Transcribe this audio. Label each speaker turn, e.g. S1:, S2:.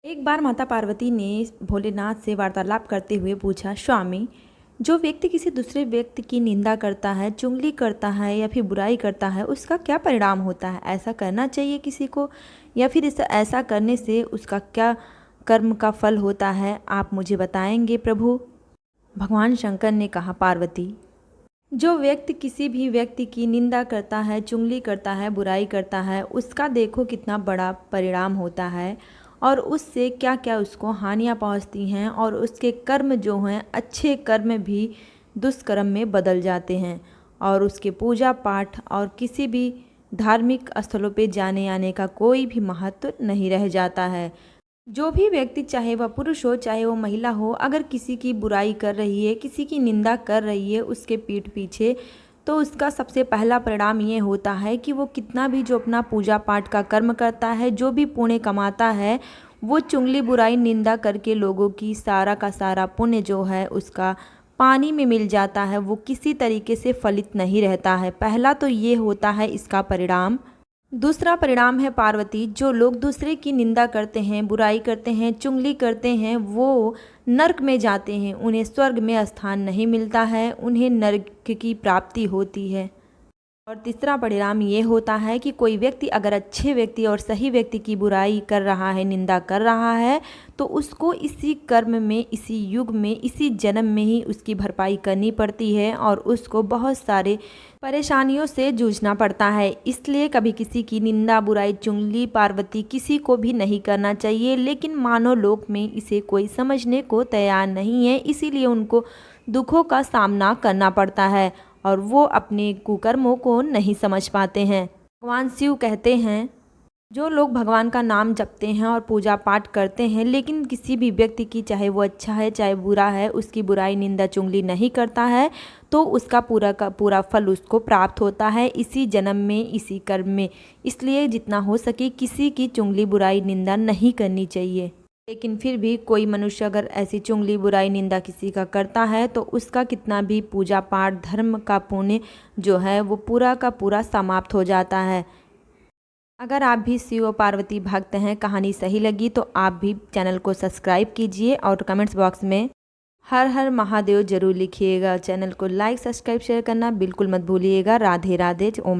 S1: एक बार माता पार्वती ने भोलेनाथ से वार्तालाप करते हुए पूछा, स्वामी, जो व्यक्ति किसी दूसरे व्यक्ति की निंदा करता है, चुगली करता है या फिर बुराई करता है, उसका क्या परिणाम होता है? ऐसा करना चाहिए किसी को, या फिर इस ऐसा करने से उसका क्या कर्म का फल होता है? आप मुझे बताएंगे प्रभु। भगवान शंकर ने कहा, पार्वती, जो व्यक्ति किसी भी व्यक्ति की निंदा करता है, चुगली करता है, बुराई करता है, उसका देखो कितना बड़ा परिणाम होता है और उससे क्या क्या उसको हानियाँ पहुंचती हैं और उसके कर्म जो हैं, अच्छे कर्म भी दुष्कर्म में बदल जाते हैं और उसके पूजा पाठ और किसी भी धार्मिक स्थलों पे जाने आने का कोई भी महत्व नहीं रह जाता है। जो भी व्यक्ति, चाहे वह पुरुष हो चाहे वो महिला हो, अगर किसी की बुराई कर रही है, किसी की निंदा कर रही है उसके पीठ पीछे, तो उसका सबसे पहला परिणाम ये होता है कि वो कितना भी जो अपना पूजा पाठ का कर्म करता है, जो भी पुण्य कमाता है, वो चुगली बुराई निंदा करके लोगों की सारा का सारा पुण्य जो है उसका पानी में मिल जाता है, वो किसी तरीके से फलित नहीं रहता है। पहला तो ये होता है इसका परिणाम। दूसरा परिणाम है पार्वती, जो लोग दूसरे की निंदा करते हैं, बुराई करते हैं, चुगली करते हैं, वो नरक में जाते हैं, उन्हें स्वर्ग में स्थान नहीं मिलता है, उन्हें नरक की प्राप्ति होती है। और तीसरा परिणाम ये होता है कि कोई व्यक्ति अगर अच्छे व्यक्ति और सही व्यक्ति की बुराई कर रहा है, निंदा कर रहा है, तो उसको इसी कर्म में, इसी युग में, इसी जन्म में ही उसकी भरपाई करनी पड़ती है और उसको बहुत सारे परेशानियों से जूझना पड़ता है। इसलिए कभी किसी की निंदा, बुराई, चुगली पार्वती किसी को भी नहीं करना चाहिए, लेकिन मानव लोक में इसे कोई समझने को तैयार नहीं है, इसीलिए उनको दुखों का सामना करना पड़ता है और वो अपने कुकर्मों को नहीं समझ पाते हैं। भगवान शिव कहते हैं, जो लोग भगवान का नाम जपते हैं और पूजा पाठ करते हैं, लेकिन किसी भी व्यक्ति की, चाहे वो अच्छा है चाहे बुरा है, उसकी बुराई, निंदा, चुगली नहीं करता है, तो उसका पूरा का पूरा फल उसको प्राप्त होता है इसी जन्म में, इसी कर्म में। इसलिए जितना हो सके किसी की चुगली, बुराई, निंदा नहीं करनी चाहिए। लेकिन फिर भी कोई मनुष्य अगर ऐसी चुगली, बुराई, निंदा किसी का करता है, तो उसका कितना भी पूजा पाठ, धर्म का पुण्य जो है वो पूरा का पूरा समाप्त हो जाता है। अगर आप भी शिव और पार्वती भक्त हैं, कहानी सही लगी तो आप भी चैनल को सब्सक्राइब कीजिए और कमेंट्स बॉक्स में हर हर महादेव जरूर लिखिएगा। चैनल को लाइक, सब्सक्राइब, शेयर करना बिल्कुल मत भूलिएगा। राधे राधे। ओम।